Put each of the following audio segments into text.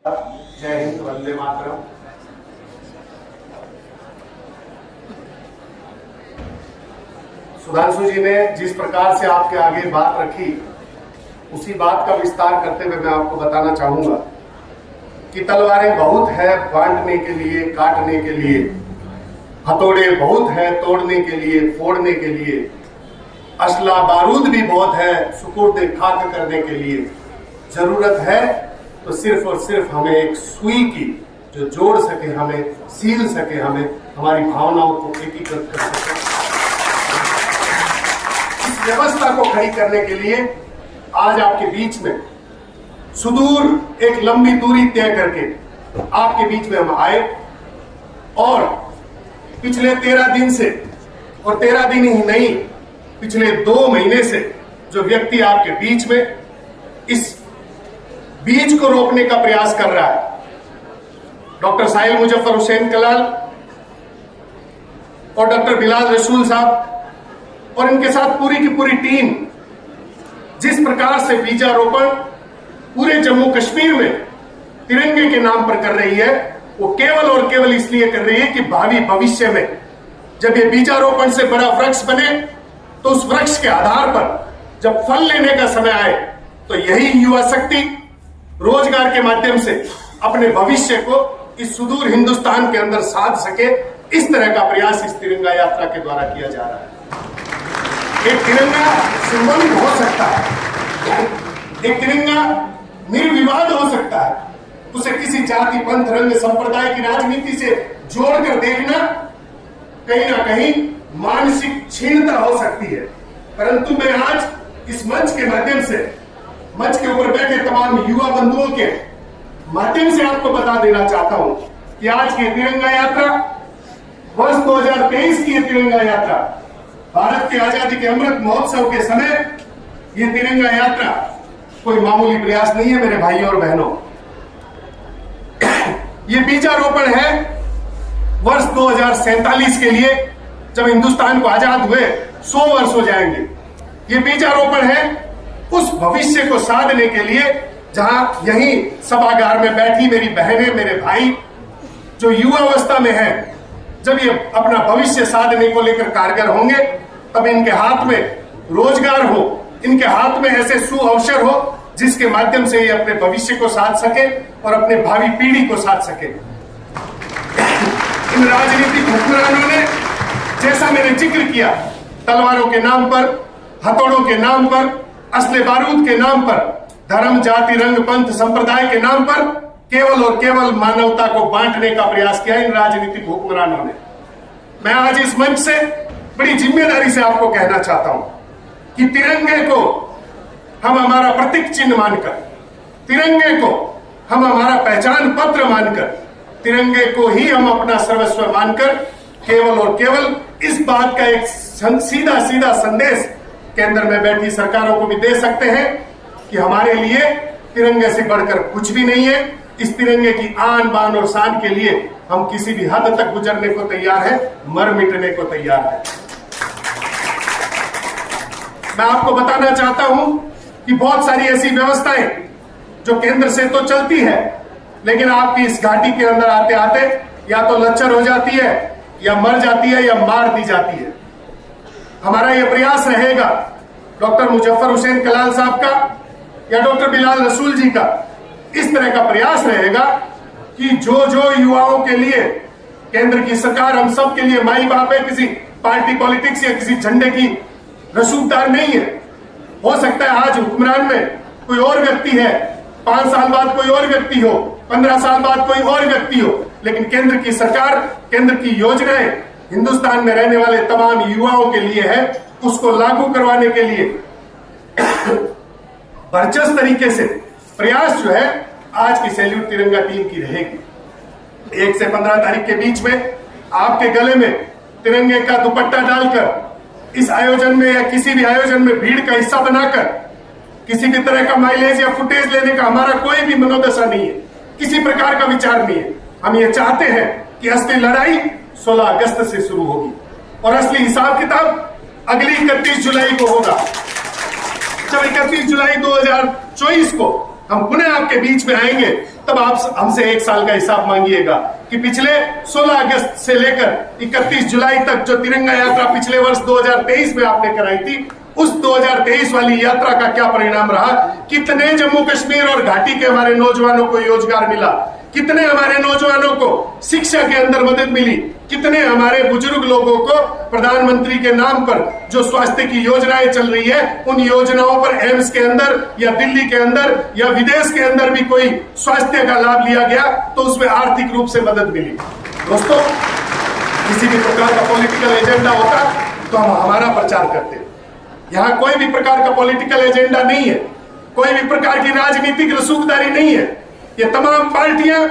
जय हिंद, वंदे मातरम। सुधांशु जी ने जिस प्रकार से आपके आगे बात रखी, उसी बात का विस्तार करते हुए मैं आपको बताना चाहूंगा कि तलवारें बहुत है बांटने के लिए, काटने के लिए, हथौड़े बहुत है तोड़ने के लिए, फोड़ने के लिए, असला बारूद भी बहुत है सुपुर्द खाक करने के लिए। जरूरत है तो सिर्फ और सिर्फ हमें एक सुई की, जो जोड़ सके, हमें सील सके, हमें हमारी भावनाओं को एकीकृत कर सके। इस व्यवस्था को खड़ी करने के लिए आज आपके बीच में सुदूर एक लंबी दूरी तय करके आपके बीच में हम आए और पिछले 13 दिन से, और 13 दिन ही नहीं, पिछले 2 महीने से जो व्यक्ति आपके बीच में इस बीज को रोकने का प्रयास कर रहा है, डॉक्टर साहिल मुजफ्फर हुसैन कलाल और डॉक्टर बिलाल रसूल साहब और इनके साथ पूरी की पूरी टीम जिस प्रकार से बीजारोपण पूरे जम्मू कश्मीर में तिरंगे के नाम पर कर रही है, वो केवल और केवल इसलिए कर रही है कि भावी भविष्य में जब ये बीजारोपण से बड़ा वृक्ष बने तो उस वृक्ष के आधार पर जब फल लेने का समय आए तो यही युवा शक्ति रोजगार के माध्यम से अपने भविष्य को इस सुदूर हिंदुस्तान के अंदर साध सके। इस तरह का प्रयास इस तिरंगा यात्रा के द्वारा किया जा रहा है। एक तिरंगा सिंबॉलिक हो सकता है, एक तिरंगा निर्विवाद हो सकता है, उसे किसी जाति, पंथ, रंग, संप्रदाय की राजनीति से जोड़कर देखना कहीं ना कहीं मानसिक क्षीणता हो सकती है। परंतु मैं आज इस मंच के माध्यम से, मंच के ऊपर बैठे तमाम युवा बंधुओं के माध्यम से आपको बता देना चाहता हूं कि आज की तिरंगा यात्रा, वर्ष 2023 की तिरंगा यात्रा, भारत की आजादी के अमृत महोत्सव के समय ये तिरंगा यात्रा कोई मामूली प्रयास नहीं है मेरे भाइयों और बहनों। ये बीजारोपण है वर्ष 2047 के लिए, जब हिंदुस्तान को आजाद हुए 100 वर्ष हो जाएंगे। ये बीजारोपण है उस भविष्य को साधने के लिए जहां यही सभागार में बैठी मेरी बहनें, मेरे भाई जो युवावस्था में है, जब ये अपना भविष्य साधने को लेकर कारगर होंगे तब इनके हाथ में रोजगार हो, इनके हाथ में ऐसे सुअवसर हो जिसके माध्यम से ये अपने भविष्य को साध सके और अपने भावी पीढ़ी को साध सके। इन राजनीतिक हुक्मरानों ने, जैसा मैंने जिक्र किया, तलवारों के नाम पर, हथौड़ों के नाम पर, असले बारूद के नाम पर, धर्म, जाति, रंग, पंथ, संप्रदाय के नाम पर केवल और केवल मानवता को बांटने का प्रयास किया इन राजनीतिक हुक्मरानों ने। मैं आज इस मंच से बड़ी जिम्मेदारी से आपको कहना चाहता हूं कि तिरंगे को हम हमारा प्रतीक चिन्ह मानकर, तिरंगे को हम हमारा पहचान पत्र मानकर, तिरंगे को ही हम अपना सर्वस्व मानकर केवल और केवल इस बात का एक सीधा सीधा संदेश केंद्र में बैठी सरकारों को भी दे सकते हैं कि हमारे लिए तिरंगे से बढ़कर कुछ भी नहीं है। इस तिरंगे की आन बान और शान के लिए हम किसी भी हद तक गुजरने को तैयार है, मर मिटने को तैयार है। मैं आपको बताना चाहता हूं कि बहुत सारी ऐसी व्यवस्थाएं जो केंद्र से तो चलती है, लेकिन आपकी इस घाटी के अंदर आते आते या तो लच्चर हो जाती है, या मर जाती है, या मार दी जाती है। हमारा यह प्रयास रहेगा, डॉक्टर मुजफ्फर हुसैन कलाल साहब का या डॉक्टर बिलाल रसूल जी का इस तरह का प्रयास रहेगा कि जो जो युवाओं के लिए केंद्र की सरकार हम सब के लिए माई बाप है, किसी पार्टी पॉलिटिक्स या किसी झंडे की रसूखदार नहीं है। हो सकता है आज हुक्मरान में कोई और व्यक्ति है, 5 साल बाद कोई और व्यक्ति हो, 15 साल बाद कोई और व्यक्ति हो, लेकिन केंद्र की सरकार, केंद्र की योजनाएं हिंदुस्तान में रहने वाले तमाम युवाओं के लिए है। उसको लागू करवाने के लिए बर्चस तरीके से प्रयास जो है आज की सैल्यूट तिरंगा टीम की रहेगी। 1 से 15 तारीख के बीच में आपके गले में तिरंगे का दुपट्टा डालकर इस आयोजन में या किसी भी आयोजन में भीड़ का हिस्सा बनाकर किसी भी तरह का माइलेज या फुटेज लेने का हमारा कोई भी मनोदशा नहीं है, किसी प्रकार का विचार नहीं है। हम ये चाहते हैं कि असली लड़ाई 16 अगस्त से शुरू होगी और असली हिसाब किताब अगली 31 जुलाई को होगा। जब 31 जुलाई 2024 को हम पुनः आपके बीच में आएंगे, तब आप हमसे 1 साल का हिसाब मांगिएगा कि पिछले 16 अगस्त से लेकर 31 जुलाई तक जो तिरंगा यात्रा पिछले वर्ष 2023 में आपने कराई थी, उस 2023 वाली यात्रा का क्या परिणाम रहा। कितने जम्मू कश्मीर और घाटी के हमारे नौजवानों को रोजगार मिला, कितने हमारे नौजवानों को शिक्षा के अंदर मदद मिली, कितने हमारे बुजुर्ग लोगों को प्रधानमंत्री के नाम पर जो स्वास्थ्य की योजनाएं चल रही है, उन योजनाओं पर एम्स के अंदर या दिल्ली के अंदर या विदेश के अंदर भी कोई स्वास्थ्य का लाभ लिया गया तो उसमें आर्थिक रूप से मदद मिली। दोस्तों, किसी भी प्रकार का पॉलिटिकल एजेंडा होता तो हम हमारा प्रचार करते। यहाँ कोई भी प्रकार का पॉलिटिकल एजेंडा नहीं है, कोई भी प्रकार की राजनीतिक रसूखदारी नहीं है। ये तमाम पार्टियां,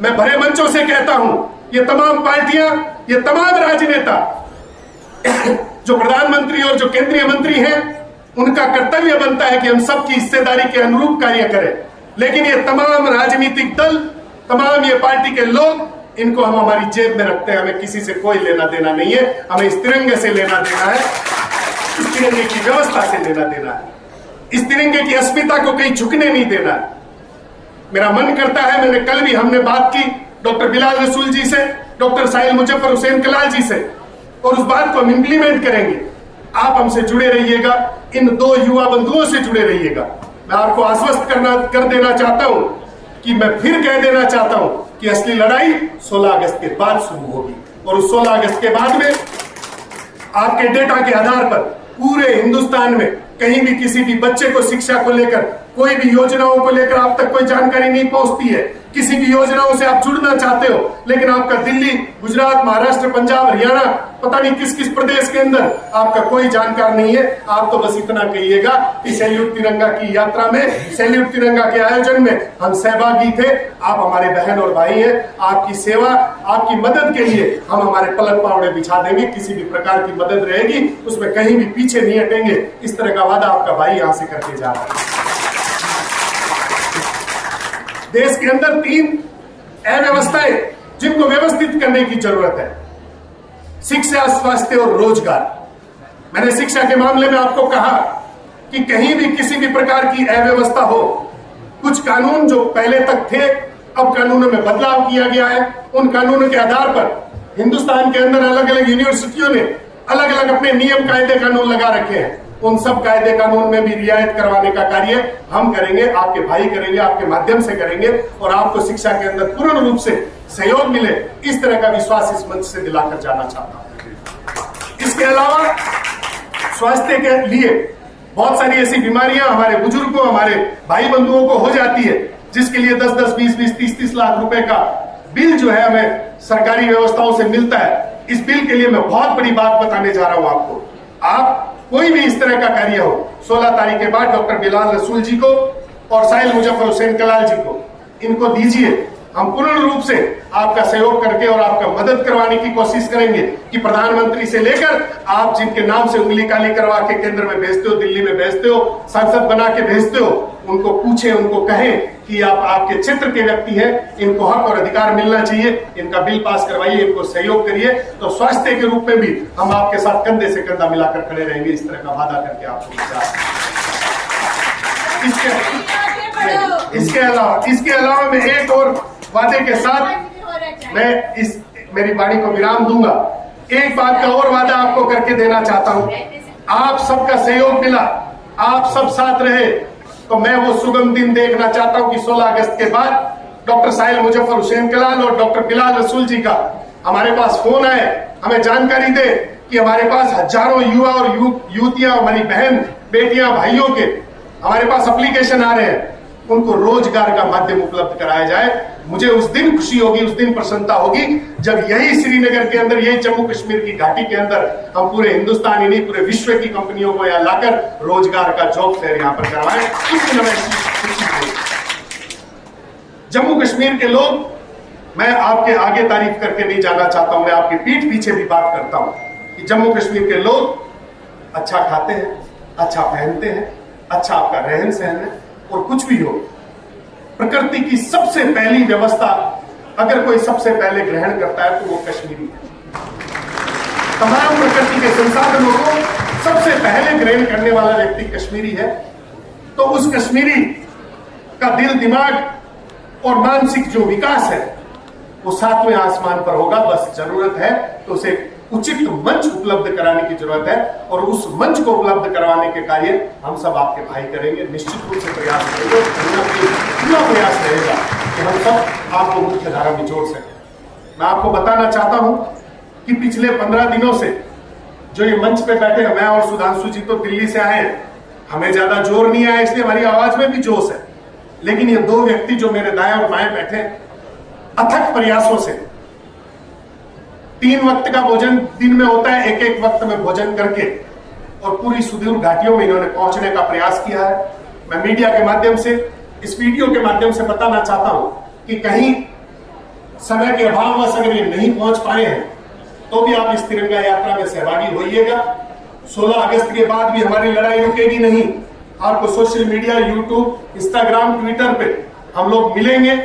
मैं भरे मंचों से कहता हूं, ये तमाम पार्टियां, ये तमाम राजनेता जो प्रधानमंत्री और जो केंद्रीय मंत्री हैं, उनका कर्तव्य बनता है कि हम सबकी हिस्सेदारी के अनुरूप कार्य करें। लेकिन ये तमाम राजनीतिक दल, तमाम ये पार्टी के लोग, इनको हम हमारी जेब में रखते हैं। हमें किसी से कोई लेना देना नहीं है, हमें इस तिरंगे से लेना देना है, इस तिरंगे की व्यवस्था से लेना देना है, इस तिरंगे की अस्मिता को कहीं झुकने नहीं देना है। मेरा मन करता है, मैंने कल भी हमने बात की डॉक्टर बिलाल रसूल जी से, डॉक्टर साहिल मुजफ्फर हुसैन कलाल जी से, और उस बात को हम इंप्लीमेंट करेंगे। आप हमसे जुड़े रहिएगा, इन 2 युवा बंधुओं से जुड़े रहिएगा। मैं आपको आश्वस्त कर देना चाहता हूं कि मैं फिर कह देना चाहता हूं कि असली लड़ाई 16 अगस्त के बाद शुरू होगी, और उस 16 अगस्त के बाद में आपके डेटा के आधार पर पूरे हिंदुस्तान में कहीं भी किसी भी बच्चे को शिक्षा को लेकर, कोई भी योजनाओं को लेकर आप तक कोई जानकारी नहीं पहुंचती है, किसी भी योजनाओं से आप जुड़ना चाहते हो, लेकिन आपका दिल्ली, गुजरात, महाराष्ट्र, पंजाब, हरियाणा, पता नहीं किस किस प्रदेश के अंदर आपका कोई जानकार नहीं है, आप तो बस इतना कहिएगा कि सैल्यूट तिरंगा की यात्रा में, सैल्यूट तिरंगा के आयोजन में हम सहभागी थे। आप हमारे बहन और भाई हैं, आपकी सेवा, आपकी मदद के लिए हम हमारे पलक पावड़े बिछा देंगे। किसी भी प्रकार की मदद रहेगी उसमें कहीं भी पीछे नहीं हटेंगे। इस तरह का वादा आपका भाई यहां से करके जा रहा है। देश के अंदर 3 अव्यवस्थाएं जिनको व्यवस्थित करने की जरूरत है: शिक्षा, स्वास्थ्य और रोजगार। मैंने शिक्षा के मामले में आपको कहा कि कहीं भी किसी भी प्रकार की अव्यवस्था हो, कुछ कानून जो पहले तक थे अब कानूनों में बदलाव किया गया है। उन कानूनों के आधार पर हिंदुस्तान के अंदर अलग अलग यूनिवर्सिटियों ने अलग अलग अपने नियम, कायदे, कानून लगा रखे हैं। उन सब कायदे कानून में भी रियायत करवाने का कार्य हम करेंगे, आपके भाई करेंगे, आपके माध्यम से करेंगे, और आपको शिक्षा के अंदर पूर्ण रूप से सहयोग मिले, इस तरह का विश्वास इस मंच से दिलाकर जाना चाहता हूं। इसके अलावा स्वास्थ्य के लिए बहुत सारी ऐसी बीमारियां हमारे बुजुर्गों, हमारे भाई बंधुओं को हो जाती है, जिसके लिए 10-10, 20-20, 30-30 लाख रुपए का बिल जो है हमें सरकारी व्यवस्थाओं से मिलता है। इस बिल के लिए मैं बहुत बड़ी बात बताने जा रहा हूं आपको। आप कोई भी इस तरह का कार्य हो, 16 तारीख के बाद डॉक्टर बिलाल रसूल जी को और साहिल मुजफ्फर हुसैन कलाल जी को इनको दीजिए। हम पूर्ण रूप से आपका सहयोग करके और आपका मदद करवाने की कोशिश करेंगे कि प्रधानमंत्री से लेकर आप जिनके नाम से उंगली काली करवा के केंद्र में भेजते हो, दिल्ली में भेजते हो, सांसद बना के भेजते हो, उनको पूछे, उनको कहें कि आप आपके क्षेत्र के व्यक्ति हैं, इनको हक और अधिकार मिलना चाहिए, इनका बिल पास करवाइए, इनको सहयोग करिए। तो स्वास्थ्य के रूप में भी हम आपके साथ कंधे से कंधा मिलाकर खड़े रहेंगे, इस तरह का वादा करके आपको इसके अलावा मैं एक और वादे के साथ मैं इस मेरी वाणी को विराम दूंगा। एक बात का और वादा आपको करके देना चाहता हूं। आप सबका सहयोग मिला, आप सब साथ रहे, तो मैं वो सुगम दिन देखना चाहता हूं कि 16 अगस्त के बाद डॉक्टर साहिल मुजफ्फर हुसैन कलाल और डॉक्टर बिलाल रसूल जी का हमारे पास फोन आए, हमें जानकारी दे कि हमारे पास हजारों युवा और युवतियां, हमारी बहन बेटियां, भाइयों के हमारे पास एप्लीकेशन आ रहे हैं, उनको रोजगार का माध्यम उपलब्ध कराया जाए। मुझे उस दिन खुशी होगी, उस दिन प्रसन्नता होगी जब यही श्रीनगर के अंदर, यही जम्मू कश्मीर की घाटी के अंदर हम पूरे हिंदुस्तान ही नहीं पूरे विश्व की कंपनियों को यहाँ लाकर रोजगार का जॉब फेयर यहाँ पर करवाएं। उस दिन हमें खुशी होगी। जम्मू कश्मीर के लोग, मैं आपके आगे तारीफ करके नहीं जाना चाहता हूं, मैं आपकी पीठ पीछे भी बात करता हूं कि जम्मू कश्मीर के लोग अच्छा खाते हैं, अच्छा पहनते हैं, अच्छा आपका रहन सहन है, और कुछ भी हो, प्रकृति की सबसे पहली व्यवस्था अगर कोई सबसे पहले ग्रहण करता है तो वो कश्मीरी है। तमाम प्रकृति के संसाधनों को सबसे पहले ग्रहण करने वाला व्यक्ति कश्मीरी है। तो उस कश्मीरी का दिल, दिमाग और मानसिक जो विकास है वो 7वें आसमान पर होगा। बस जरूरत है तो उसे उचित मंच उपलब्ध कराने की जरूरत है, और उस मंच को उपलब्ध करवाने के कार्य हम सब आपके भाई करेंगे, निश्चित रूप से प्रयास करेंगे। पूरा प्रयास रहेगा कि हम सब आपको मुख्य धारा में जोड़ सकें। मैं आपको बताना चाहता हूं कि पिछले 15 दिनों से जो ये मंच पे बैठे हैं, मैं और सुधांशु जी तो दिल्ली से आए हैं, हमें ज्यादा जोर नहीं आया, इसलिए हमारी आवाज में भी जोश है। लेकिन ये दो व्यक्ति जो मेरे दाएं और बाएं बैठे, अथक प्रयासों से 3 वक्त का भोजन दिन में होता है, एक एक वक्त में भोजन करके और पूरी सुदूर घाटियों में इन्होंने पहुंचने का प्रयास किया है। मैं मीडिया के माध्यम से, इस वीडियो के माध्यम से बताना चाहता हूं कि कहीं समय के अभाववश अगर ये नहीं पहुंच पाए हैं तो भी आप इस तिरंगा यात्रा में सहभागी होइएगा। 16 अगस्त के बाद भी हमारी लड़ाई रुकेगी नहीं। आपको social media, YouTube, Instagram, Twitter पे हम लोग मिलेंगे।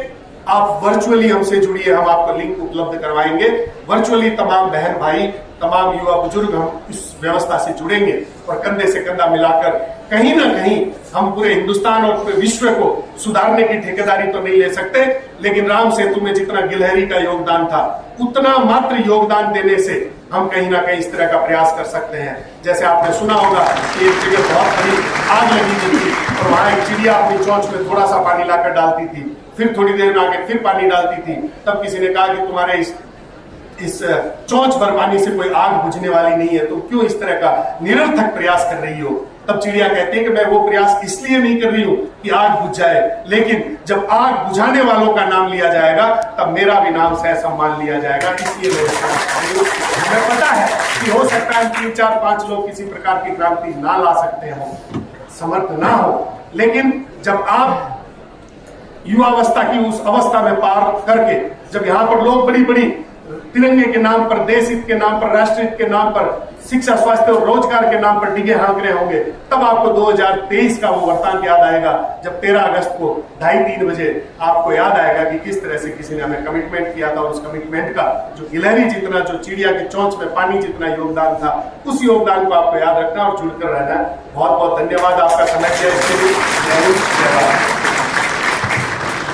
आप वर्चुअली हमसे जुड़िए, हम आपको लिंक उपलब्ध करवाएंगे। वर्चुअली तमाम बहन भाई, तमाम युवा बुजुर्ग हम इस व्यवस्था से जुड़ेंगे और कंधे से कंधा मिलाकर कहीं ना कहीं हम पूरे हिंदुस्तान और पूरे विश्व को सुधारने की ठेकेदारी तो नहीं ले सकते, लेकिन राम सेतु में जितना गिलहरी का योगदान था उतना मात्र योगदान देने से हम कहीं ना कहीं इस तरह का प्रयास कर सकते हैं। जैसे आपने सुना होगा कि एक जगह बहुत बड़ी आग लगी थी और वहां एक चिड़िया अपनी चोंच में थोड़ा सा पानी लाकर डालती थी, फिर थोड़ी देर में आके फिर पानी डालती थी। तब किसी ने कहा कि तुम्हारे इस चोंच भर पानी से कोई आग बुझने वाली नहीं है, तुम क्यों इस तरह का निरर्थक प्रयास कर रही हो। तब चिड़िया कहती है कि मैं वो प्रयास इसलिए नहीं कर रही हूं कि आग बुझ जाए, लेकिन जब आग बुझाने वालों का नाम लिया जाएगा तब मेरा भी नाम सह सम्मान लिया जाएगा, इसलिए हमें पता है कि हो सकता है 3, 4, 5 लोग किसी प्रकार की क्रांति ना ला सकते हो, समर्थ ना हो, लेकिन जब आप युवावस्था की उस अवस्था में पार करके जब यहाँ पर लोग बड़ी बड़ी तिरंगे के नाम पर, देश हित के नाम पर, राष्ट्र हित के नाम पर, शिक्षा, स्वास्थ्य और रोजगार के नाम पर डिगे हाँक रहे होंगे, तब आपको 2023 का वो वृतांत याद आएगा जब 13 अगस्त को 2:30-3 बजे आपको याद आएगा कि किस तरह से किसी ने हमें कमिटमेंट किया था। उस कमिटमेंट का जो गिलहरी जितना, जो चिड़िया के चोंच में पानी जितना योगदान था, उस योगदान को आपको याद रखना और जुड़कर रहना। बहुत बहुत धन्यवाद आपका समय दिया इसके लिए। जय हिंद, जय भारत।